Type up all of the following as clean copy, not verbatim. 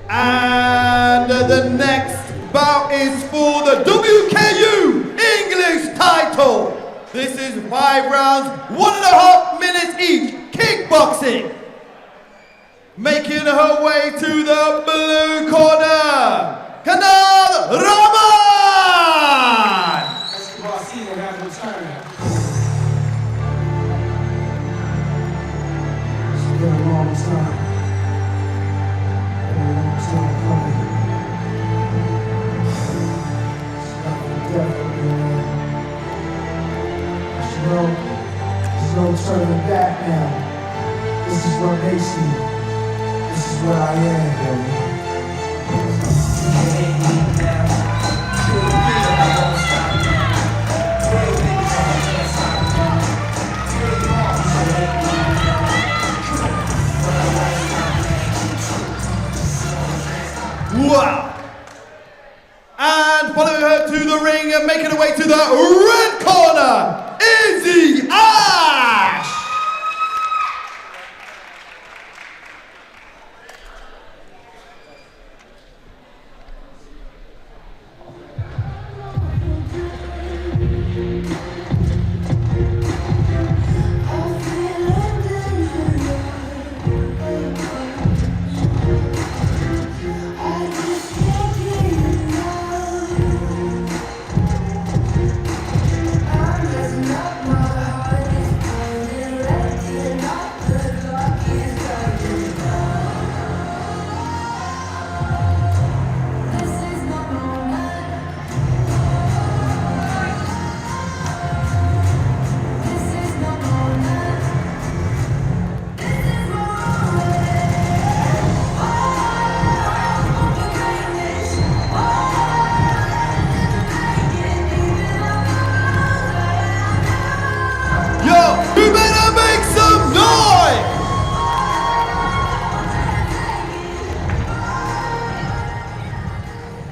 And the next bout is for the WKU English title. This is 5 rounds, 1.5 minutes each, kickboxing. Making her way to the blue corner, Kainaath Rahman! It's been a long time. There's no turning back now. This is what makes me. This is what I am, baby. Wow! And following her to the ring and making her way to the red corner, Izzy Ashe!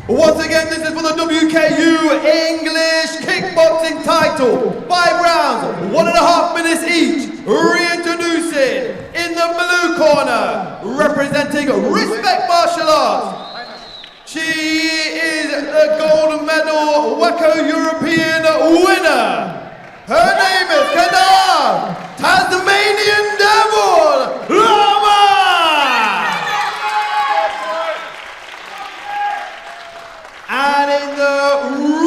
Once again, this is for the WKU English kickboxing title. 5 rounds, 1.5 minutes each. Reintroducing in the blue corner, representing Respect Martial Arts. She is a gold medal WACO European winner. Her name is Kainaath, Tasmanian Devil, Rahman! And in the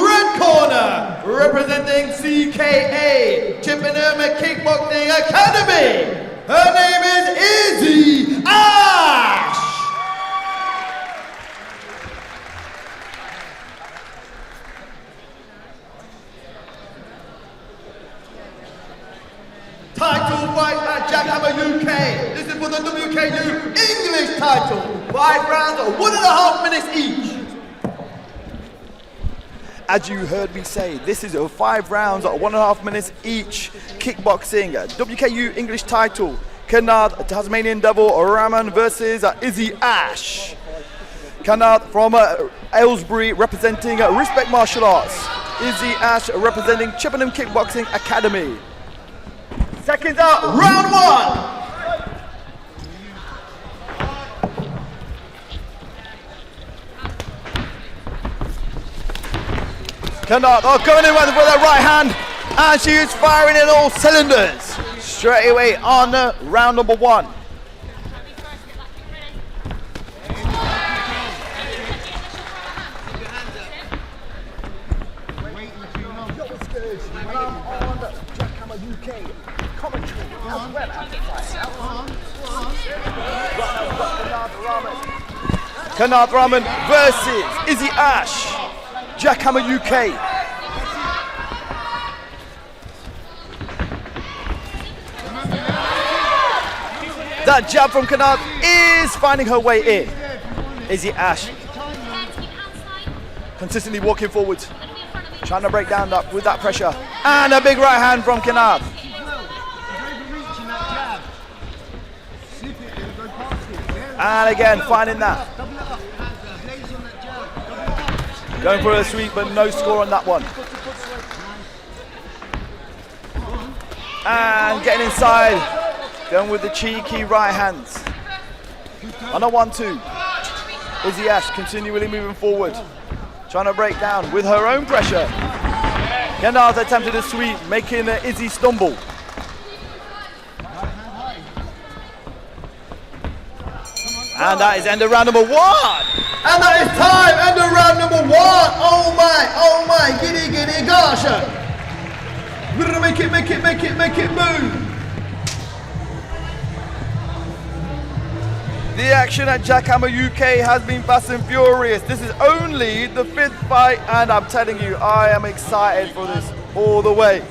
red corner, representing CKA, Chippenham Kickboxing Academy, her name is Izzy Ashe! Title fight at JackHammer UK. This is for the WKU English title. 5 rounds, 1.5 minutes each. As you heard me say, this is 5 rounds at 1.5 minutes each. Kickboxing, WKU English title. Kainaath, Tasmanian Devil, Rahman versus Izzy Ashe. Kainaath from Aylesbury representing Respect Martial Arts. Izzy Ashe representing Chippenham Kickboxing Academy. Seconds out, round 1. Cannock, going in with her right hand, and she is firing in all cylinders. Straight away on round number 1. On JackHammer UK commentary as well as Kainaath Rahman versus Izzy Ashe. JackHammer UK. That jab from Kainaath is finding her way in. Izzy Ashe consistently walking forward, trying to break down with that pressure. And a big right hand from Kainaath. And again, finding that. Going for a sweep, but no score on that one. And getting inside, going with the cheeky right hands. On a 1-2. Izzy Ashe continually moving forward, trying to break down with her own pressure. Kainaath attempted a sweep, making Izzy stumble. And that is end of round number 1. And that is time, end of round number 1. Oh my, giddy, gosh. Make it move. The action at JackHammer UK has been fast and furious. This is only the 5th fight, and I'm telling you, I am excited for this all the way.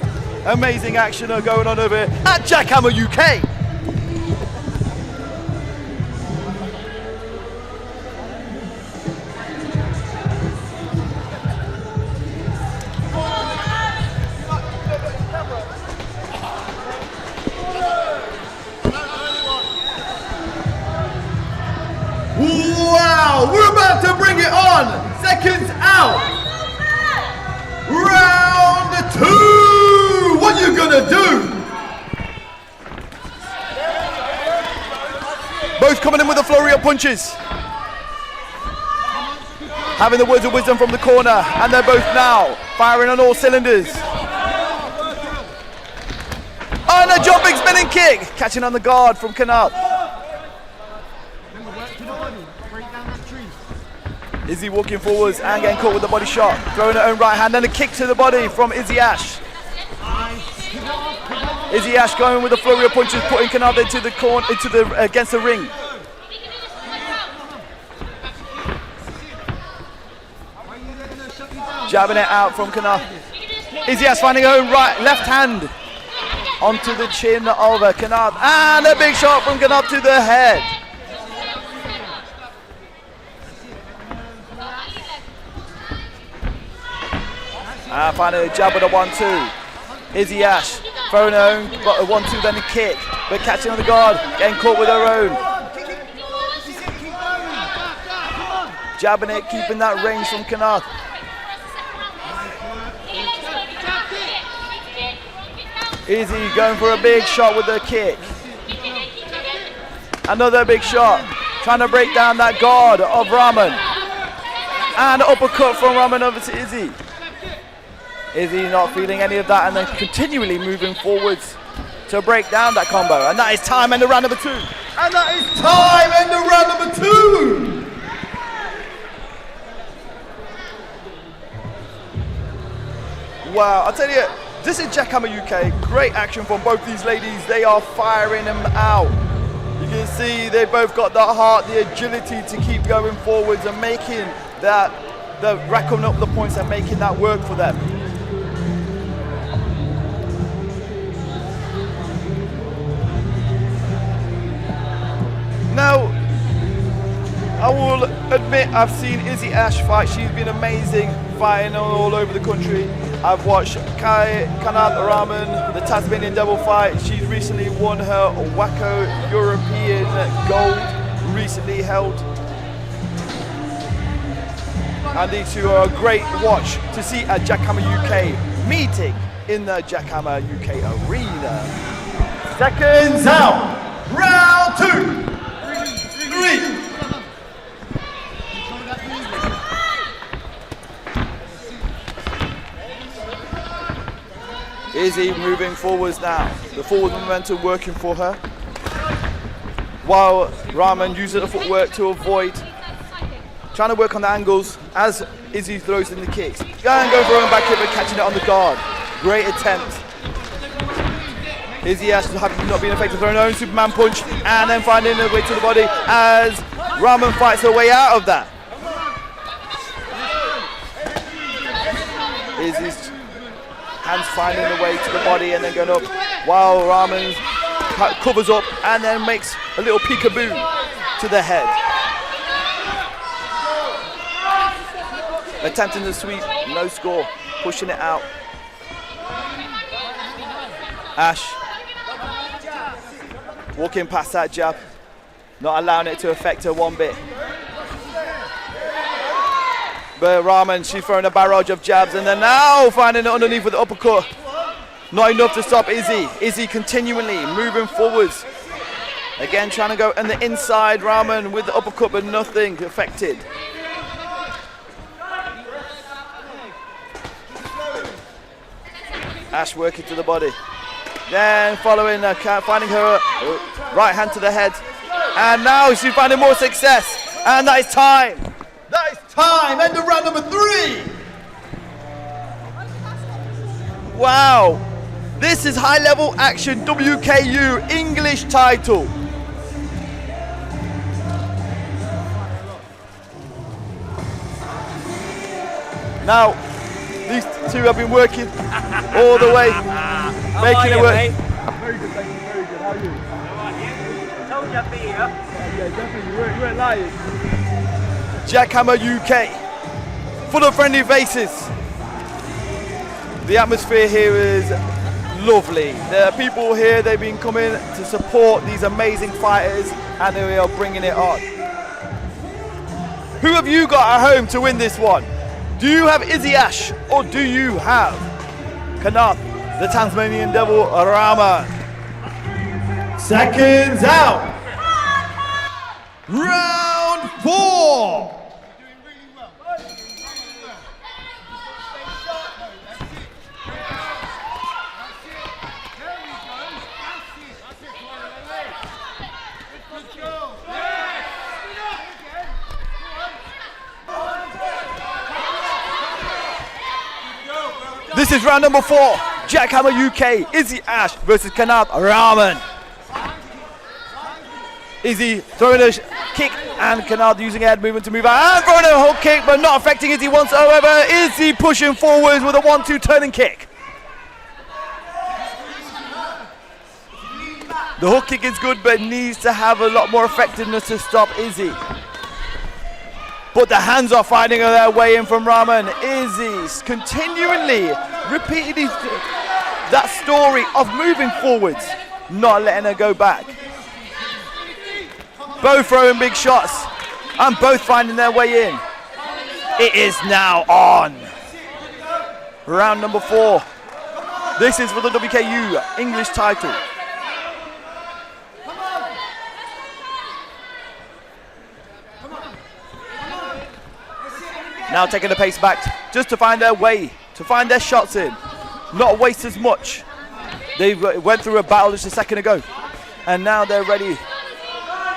Amazing action going on over here at JackHammer UK. Wow, we're about to bring it on. Seconds out. Round 2. What you gonna do? Both coming in with a flurry of punches. Having the words of wisdom from the corner, and they're both now firing on all cylinders. And a jumping spinning kick, catching on the guard from Kainaath. Izzy walking forwards and getting caught with the body shot, throwing her own right hand and a kick to the body from Izzy Ashe. Izzy Ashe going with a flurry of punches, putting Kainaath into the corner, against the ring. Jabbing it out from Kainaath. Izzy Ashe finding her own left hand onto the chin of Kainaath, and a big shot from Kainaath to the head. And finally a jab with a 1-2. Izzy Ashe throwing her own 1-2, then a kick, but catching on the guard, getting caught with her own. Jabbing it, keeping that range from Kainaath. Izzy going for a big shot with the kick. Another big shot, trying to break down that guard of Rahman. And uppercut from Rahman over to Izzy. Izzy not feeling any of that, and then continually moving forwards to break down that combo. And that is time in the round number 2. And that is time in the round number 2. Wow, I'll tell you, this is JackHammer UK. Great action from both these ladies. They are firing them out. You can see they both got the heart, the agility to keep going forwards and making that, racking up the points and making that work for them. Now, I will admit I've seen Izzy Ashe fight. She's been amazing, fighting all over the country. I've watched Kainaath Rahman, the Tasmanian Devil fight. She's recently won her WACO European Gold, recently held. And these two are a great watch to see at JackHammer UK, meeting in the JackHammer UK arena. Seconds out. Round 2. 3. Izzy moving forwards now. The forward momentum working for her. While Rahman using the footwork to avoid, trying to work on the angles as Izzy throws in the kicks. And go for her own back kick, but catching it on the guard. Great attempt. Izzy Ashe not being effective, throwing her own Superman punch and then finding her way to the body as Rahman fights her way out of that. Izzy's hands finding the way to the body and then going up, while Rahman covers up and then makes a little peekaboo to the head. Attempting the sweep, no score, pushing it out. Ashe walking past that jab, not allowing it to affect her one bit. But Rahman, she's throwing a barrage of jabs and then now finding it underneath with the uppercut. Not enough to stop Izzy. Izzy continually moving forwards. Again, trying to go on the inside. Rahman with the uppercut, but nothing affected. Ashe working to the body. Then following, finding her right hand to the head. And now she's finding more success. And that is time. That is time. End of round number 3. Wow. This is high level action WKU English title. Now, these two have been working all the way, making it work. Mate? Very good, thank you, very good. How are you? Told you I'd be here. Yeah, definitely, you weren't lying. JackHammer UK, full of friendly faces. The atmosphere here is lovely. There are people here, they've been coming to support these amazing fighters, and they are bringing it on. Who have you got at home to win this one? Do you have Izzy Ashe, or do you have Kainaath, the Tasmanian Devil, Rahman? Seconds out. Round 4. This is round number 4. JackHammer UK, Izzy Ashe versus Kainaath, Rahman. Izzy throwing a kick and Kainaath using head movement to move out and throwing a hook kick, but not affecting Izzy whatsoever. Izzy pushing forwards with a 1-2 turning kick. The hook kick is good, but needs to have a lot more effectiveness to stop Izzy. But the hands are finding their way in from Rahman. Izzy's continually repeating that story of moving forwards, not letting her go back. Both throwing big shots and both finding their way in. It is now on. Round number 4. This is for the WKU English title. Now taking the pace back just to find their way, to find their shots in. Not waste as much. They went through a battle just a second ago. And now they're ready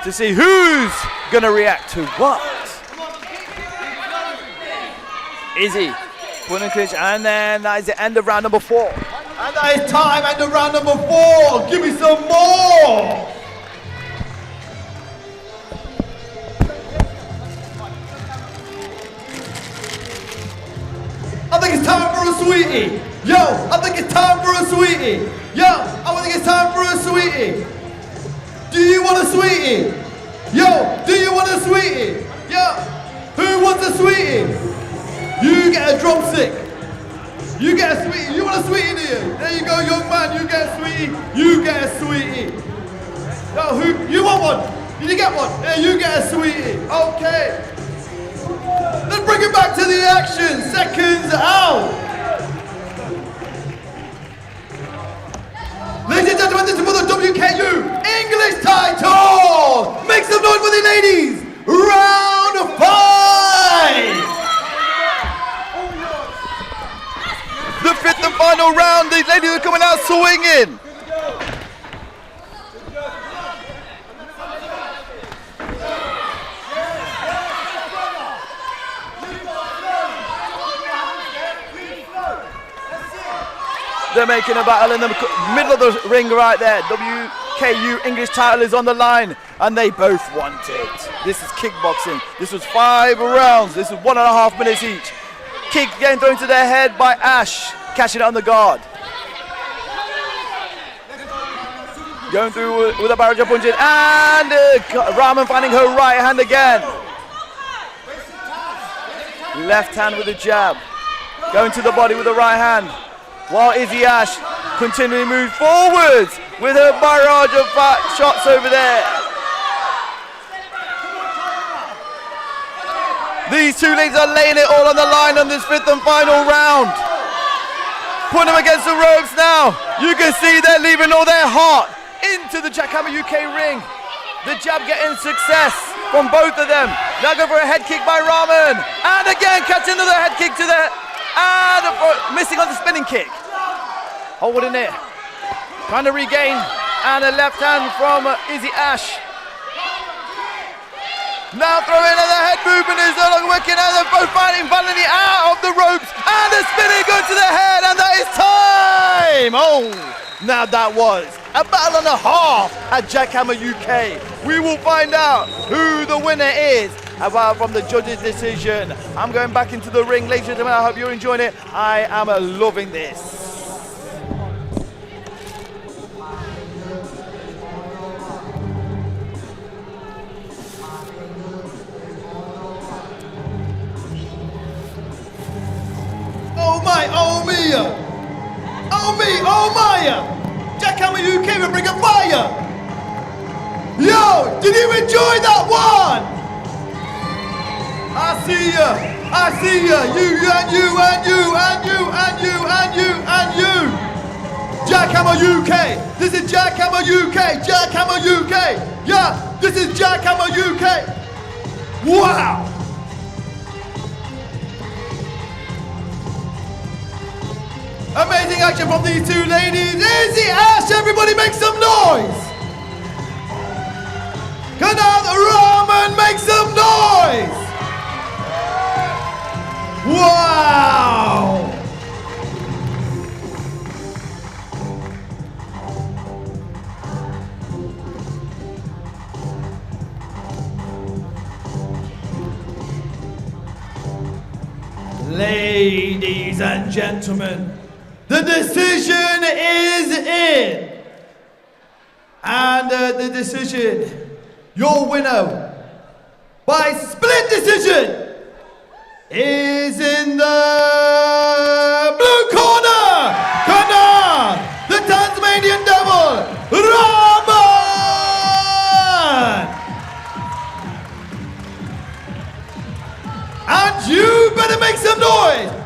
to see who's going to react to what. Izzy, putting a clinch, and then that is the end of round number 4. And that is time. End of round number 4. Give me some more. I think it's time for a sweetie. Yo, I think it's time for a sweetie. Yo, I think it's time for a sweetie. Do you want a sweetie? Yo, do you want a sweetie? Yo, who wants a sweetie? You get a drumstick. You get a sweetie. You want a sweetie, do you? There you go, young man. You get a sweetie. You get a sweetie. Yo, who? You want one? Did you get one? Yeah, you get a sweetie. Okay. Let's bring it back to the action. Seconds out. Ladies and gentlemen, this is for the WKU English title. Make some noise for the ladies. Round 5. The 5th and final round. These ladies are coming out swinging. They're making a battle in the middle of the ring right there. WKU English title is on the line, and they both want it. This is kickboxing. This was 5 rounds. This is 1.5 minutes each. Kick getting thrown to their head by Ashe, catching it on the guard. Going through with a barrage of punches, and Rahman finding her right hand again. Left hand with a jab. Going to the body with the right hand. While Izzy Ashe continually moves forwards with her barrage of shots over there. These two ladies are laying it all on the line on this 5th and final round. Putting them against the ropes now. You can see they're leaving all their heart into the JackHammer UK ring. The jab getting success from both of them. Now go for a head kick by Rahman. And again, catch another head kick to the... And missing on the spinning kick. Holding it. Trying to regain. And a left hand from Izzy Ashe. Now throwing another head movement is no longer working, and they're both fighting violently out of the ropes, and a spinning goes to the head, and that is time! Oh, now that was a battle and a half at JackHammer UK. We will find out who the winner is from the judges' decision. I'm going back into the ring, ladies and gentlemen. I hope you're enjoying it. I am loving this. Oh my, oh me! Oh me, oh my! JackHammer UK will bring a fire! Yo, did you enjoy that one? I see ya, you and you and you and you and you and you and you! JackHammer UK, this is JackHammer UK, JackHammer UK! Yeah, this is JackHammer UK! Wow! Amazing action from these two ladies. Izzy, Ashe, everybody make some noise. Kainaath, Rahman, make some noise. Wow. Ladies and gentlemen, the decision is in. And the decision, your winner by split decision is in the blue corner, Kainaath, the Tasmanian Devil, Rahman. And you better make some noise